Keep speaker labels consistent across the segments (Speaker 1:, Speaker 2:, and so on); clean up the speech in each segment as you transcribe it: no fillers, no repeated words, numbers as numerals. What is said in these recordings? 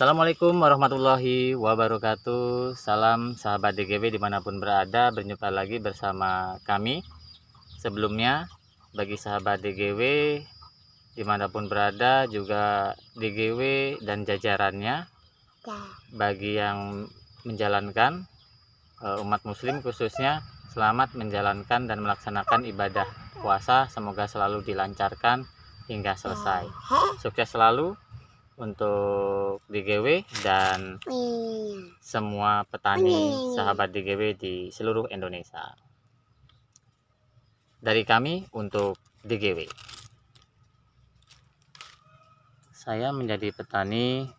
Speaker 1: Assalamualaikum warahmatullahi wabarakatuh. Salam sahabat DGW dimanapun berada, berjumpa lagi bersama kami. Sebelumnya, bagi sahabat DGW dimanapun berada, juga DGW dan jajarannya, bagi yang menjalankan umat muslim khususnya, selamat menjalankan dan melaksanakan ibadah puasa. Semoga selalu dilancarkan hingga selesai. Sukses selalu untuk DGW dan semua petani sahabat DGW di seluruh Indonesia. Dari kami untuk DGW. Saya menjadi petani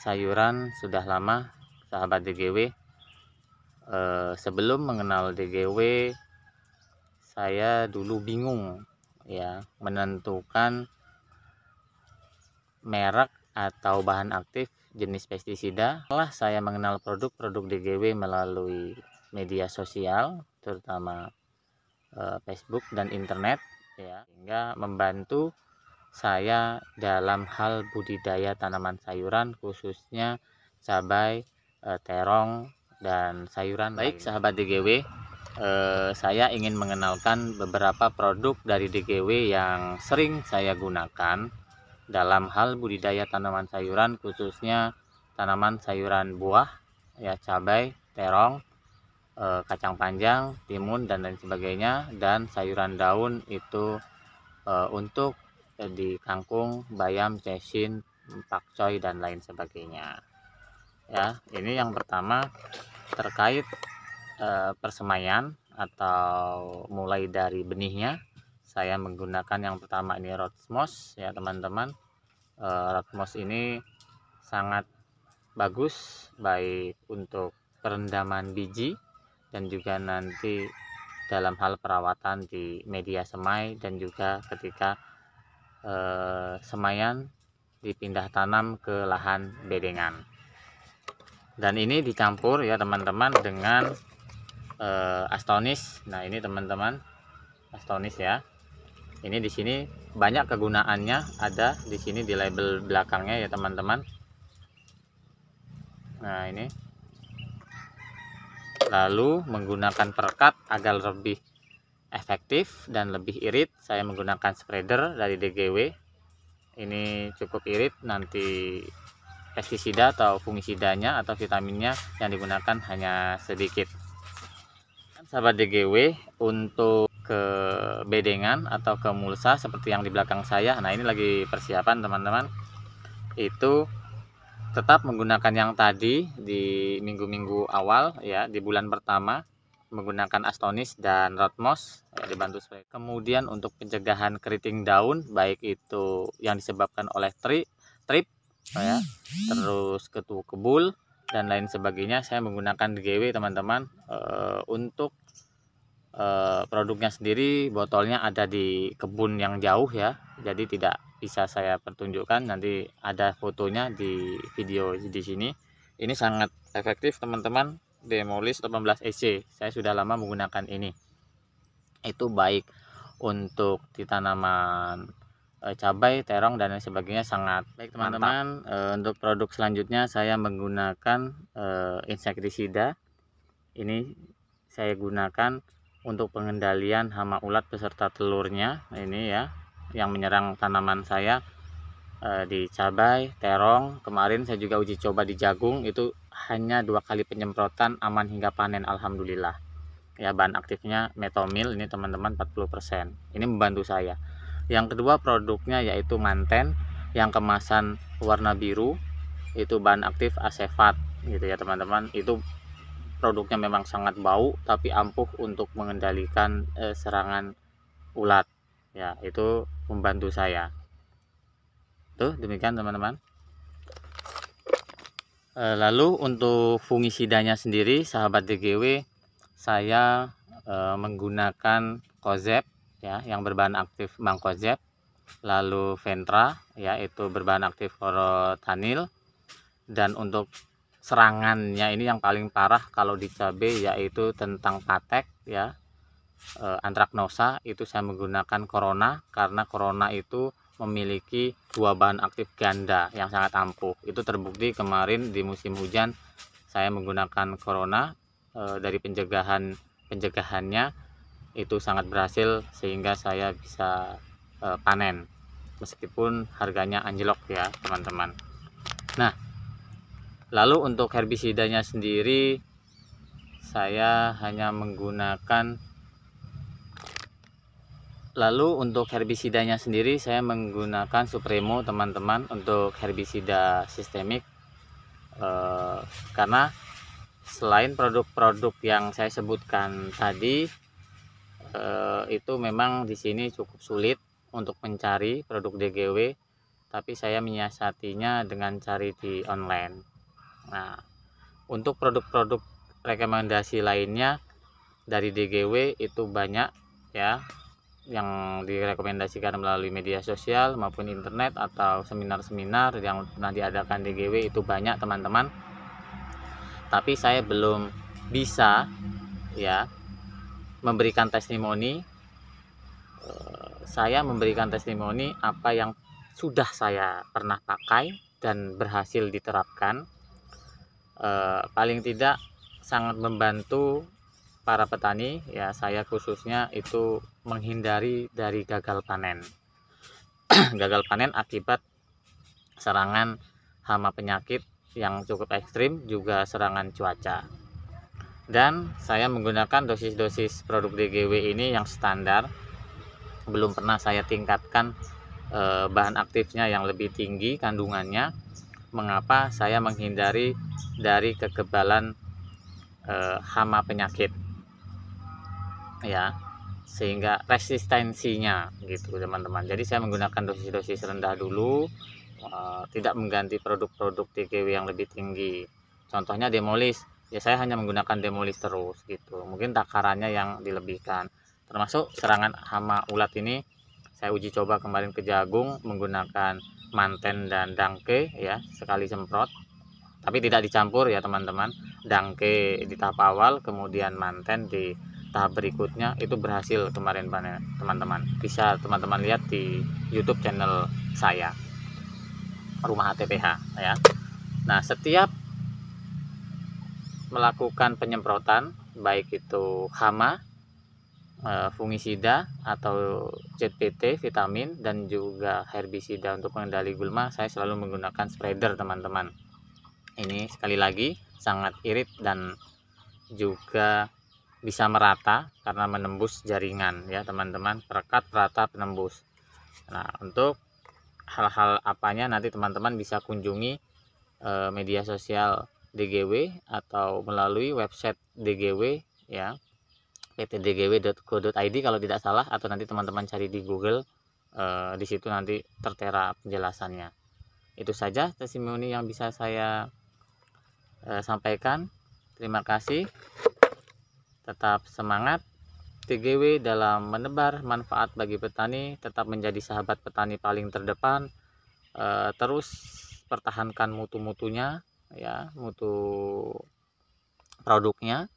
Speaker 1: sayuran sudah lama, sahabat DGW. Sebelum mengenal DGW, saya dulu bingung ya menentukan merek atau bahan aktif jenis pestisida. Setelah saya mengenal produk-produk DGW melalui media sosial, terutama Facebook dan internet, ya, sehingga membantu saya dalam hal budidaya tanaman sayuran, khususnya cabai, terong, dan sayuran. Baik sahabat DGW, saya ingin mengenalkan beberapa produk dari DGW yang sering saya gunakan dalam hal budidaya tanaman sayuran, khususnya tanaman sayuran buah, ya, cabai, terong, kacang panjang, timun, dan lain sebagainya, dan sayuran daun itu untuk di kangkung, bayam, cacing, pakcoy, dan lain sebagainya. Ya, ini yang pertama terkait persemaian atau mulai dari benihnya. Saya menggunakan yang pertama ini Rotmos, ya teman-teman. Rotmos ini sangat bagus, baik untuk perendaman biji dan juga nanti dalam hal perawatan di media semai, dan juga ketika semaian dipindah tanam ke lahan bedengan. Dan ini dicampur ya teman-teman dengan Astonis. Nah ini teman-teman, Astonis ya. Ini di sini banyak kegunaannya, ada di sini di label belakangnya ya teman-teman. Nah ini, lalu menggunakan perekat agar lebih efektif dan lebih irit, saya menggunakan spreader dari DGW. Ini cukup irit, nanti pestisida atau fungisidanya atau vitaminnya yang digunakan hanya sedikit. Sahabat DGW, untuk ke bedengan atau ke mulsa seperti yang di belakang saya, nah ini lagi persiapan teman-teman, itu tetap menggunakan yang tadi di minggu-minggu awal ya, di bulan pertama menggunakan Astonis dan Rotmos ya, dibantu spray. Kemudian untuk pencegahan keriting daun, baik itu yang disebabkan oleh trip ya, terus ketu kebul dan lain sebagainya, saya menggunakan DGW teman-teman. Untuk produknya sendiri, botolnya ada di kebun yang jauh ya, jadi tidak bisa saya pertunjukkan, nanti ada fotonya di video di sini. Ini sangat efektif teman-teman, Demolis 18 EC. Saya sudah lama menggunakan ini. Itu baik untuk di tanaman cabai, terong, dan lain sebagainya, sangat baik teman-teman. Untuk produk selanjutnya saya menggunakan insektisida. Ini saya gunakan untuk pengendalian hama ulat beserta telurnya, ini ya, yang menyerang tanaman saya di cabai, terong. Kemarin saya juga uji coba di jagung, itu hanya 2 kali penyemprotan, aman hingga panen, alhamdulillah. Ya, bahan aktifnya metomil ini teman-teman, 40%. Ini membantu saya. Yang kedua produknya yaitu Manten yang kemasan warna biru, itu bahan aktif asefat gitu ya teman-teman. Itu produknya memang sangat bau, tapi ampuh untuk mengendalikan serangan ulat ya, itu membantu saya. Tuh demikian teman-teman. Lalu untuk fungisidanya sendiri, sahabat DGW, saya menggunakan Kozeb ya, yang berbahan aktif Mancozeb, lalu Ventra ya, itu berbahan aktif Chlorothalonil. Dan untuk serangannya ini yang paling parah kalau di cabai, yaitu tentang patek ya, antraknosa, itu saya menggunakan Corona, karena Corona itu memiliki buah bahan aktif ganda yang sangat ampuh. Itu terbukti kemarin di musim hujan saya menggunakan Corona, dari pencegahannya itu sangat berhasil sehingga saya bisa panen meskipun harganya anjlok ya teman-teman. Nah, lalu untuk herbisidanya sendiri saya hanya menggunakan Supremo teman-teman untuk herbisida sistemik, karena selain produk-produk yang saya sebutkan tadi, itu memang di sini cukup sulit untuk mencari produk DGW, tapi saya menyiasatinya dengan cari di online. Nah, untuk produk-produk rekomendasi lainnya dari DGW itu banyak ya, yang direkomendasikan melalui media sosial maupun internet atau seminar-seminar yang pernah diadakan DGW itu banyak teman-teman. Tapi saya belum bisa ya memberikan testimoni. Saya memberikan testimoni apa yang sudah saya pernah pakai dan berhasil diterapkan. Paling tidak sangat membantu para petani ya, saya khususnya itu menghindari dari gagal panen. Gagal panen akibat serangan hama penyakit yang cukup ekstrim, juga serangan cuaca. Dan saya menggunakan dosis-dosis produk DGW ini yang standar, belum pernah saya tingkatkan bahan aktifnya yang lebih tinggi kandungannya. Mengapa? Saya menghindari dari kekebalan hama penyakit ya, sehingga resistensinya gitu teman-teman. Jadi saya menggunakan dosis-dosis rendah dulu, tidak mengganti produk-produk DGW yang lebih tinggi. Contohnya Demolis ya, saya hanya menggunakan Demolis terus gitu, mungkin takarannya yang dilebihkan. Termasuk serangan hama ulat ini saya uji coba kemarin ke jagung menggunakan Manten dan Dangke ya, sekali semprot, tapi tidak dicampur ya teman-teman. Dangke di tahap awal, kemudian Manten di tahap berikutnya. Itu berhasil kemarin teman-teman. Bisa teman-teman lihat di YouTube channel saya, Rumah HTPH ya. Nah, setiap melakukan penyemprotan baik itu hama, fungisida atau ZPT vitamin dan juga herbisida untuk mengendali gulma, saya selalu menggunakan spreader teman-teman. Ini sekali lagi sangat irit dan juga bisa merata karena menembus jaringan ya teman-teman, perekat, rata, penembus. Nah, untuk hal-hal apanya nanti teman-teman bisa kunjungi media sosial DGW atau melalui website DGW ya, ptdgw.co.id kalau tidak salah, atau nanti teman-teman cari di Google, di situ nanti tertera penjelasannya. Itu saja testimoni yang bisa saya sampaikan. Terima kasih. Tetap semangat DGW dalam menebar manfaat bagi petani, tetap menjadi sahabat petani paling terdepan. Terus pertahankan mutu-mutunya ya, mutu produknya,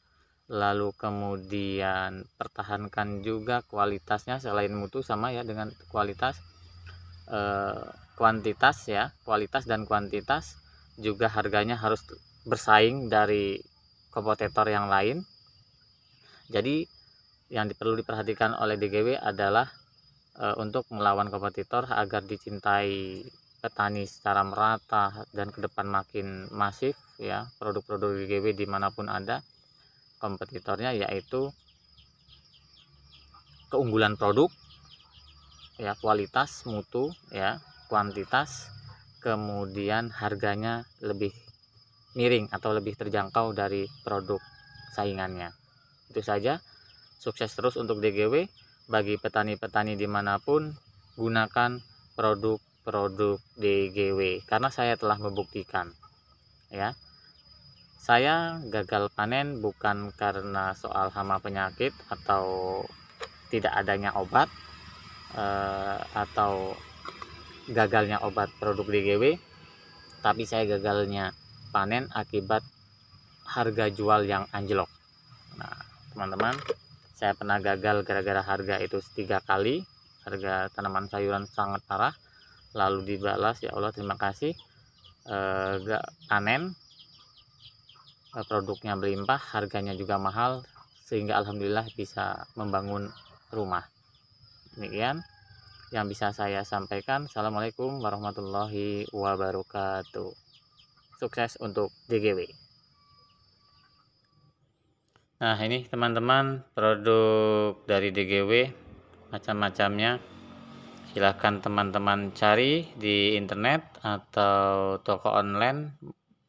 Speaker 1: lalu kemudian pertahankan juga kualitasnya. Selain mutu sama ya dengan kualitas, kuantitas ya, kualitas dan kuantitas, juga harganya harus bersaing dari kompetitor yang lain. Jadi yang perlu diperhatikan oleh DGW adalah untuk melawan kompetitor agar dicintai petani secara merata dan ke depan makin masif ya produk-produk DGW dimanapun ada. Kompetitornya yaitu keunggulan produk ya, kualitas, mutu ya, kuantitas, kemudian harganya lebih miring atau lebih terjangkau dari produk saingannya. Itu saja. Sukses terus untuk DGW. Bagi petani-petani dimanapun, gunakan produk-produk DGW karena saya telah membuktikan ya. Saya gagal panen bukan karena soal hama penyakit atau tidak adanya obat, atau gagalnya obat produk DGW, tapi saya gagalnya panen akibat harga jual yang anjlok. Nah teman-teman, saya pernah gagal gara-gara harga itu 3 kali. Harga tanaman sayuran sangat parah. lalu dibalas, ya Allah terima kasih, gak panen, produknya berlimpah, harganya juga mahal, sehingga alhamdulillah bisa membangun rumah. Demikian yang bisa saya sampaikan. Assalamualaikum warahmatullahi wabarakatuh. Sukses untuk DGW. Nah, ini teman-teman produk dari DGW macam-macamnya. Silahkan teman-teman cari di internet atau toko online,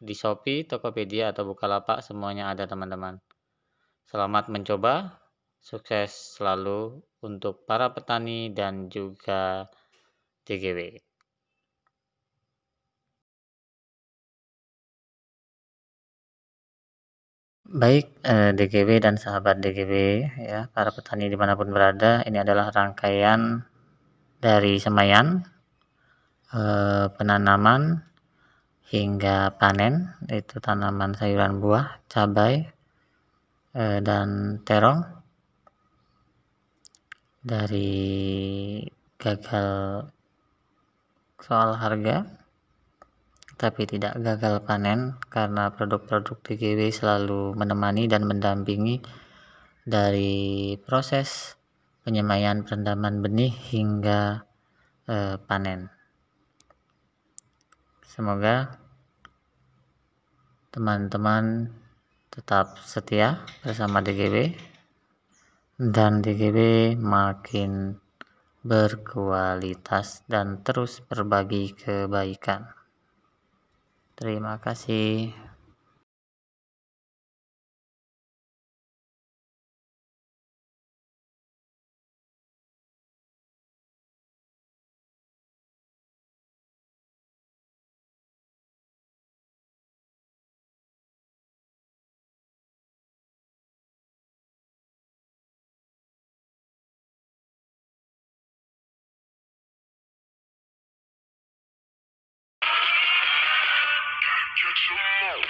Speaker 1: di Shopee, Tokopedia atau Bukalapak, semuanya ada teman-teman. Selamat mencoba, sukses selalu untuk para petani dan juga DGW. Baik, DGW dan sahabat DGW ya, para petani dimanapun berada, ini adalah rangkaian dari semaian, penanaman hingga panen, itu tanaman sayuran buah, cabai, dan terong. Dari gagal soal harga, tapi tidak gagal panen, karena produk-produk DGW selalu menemani dan mendampingi dari proses penyemaian perendaman benih hingga panen. Semoga teman-teman tetap setia bersama DGW dan DGW makin berkualitas dan terus berbagi kebaikan. Terima kasih. Catch 'em all.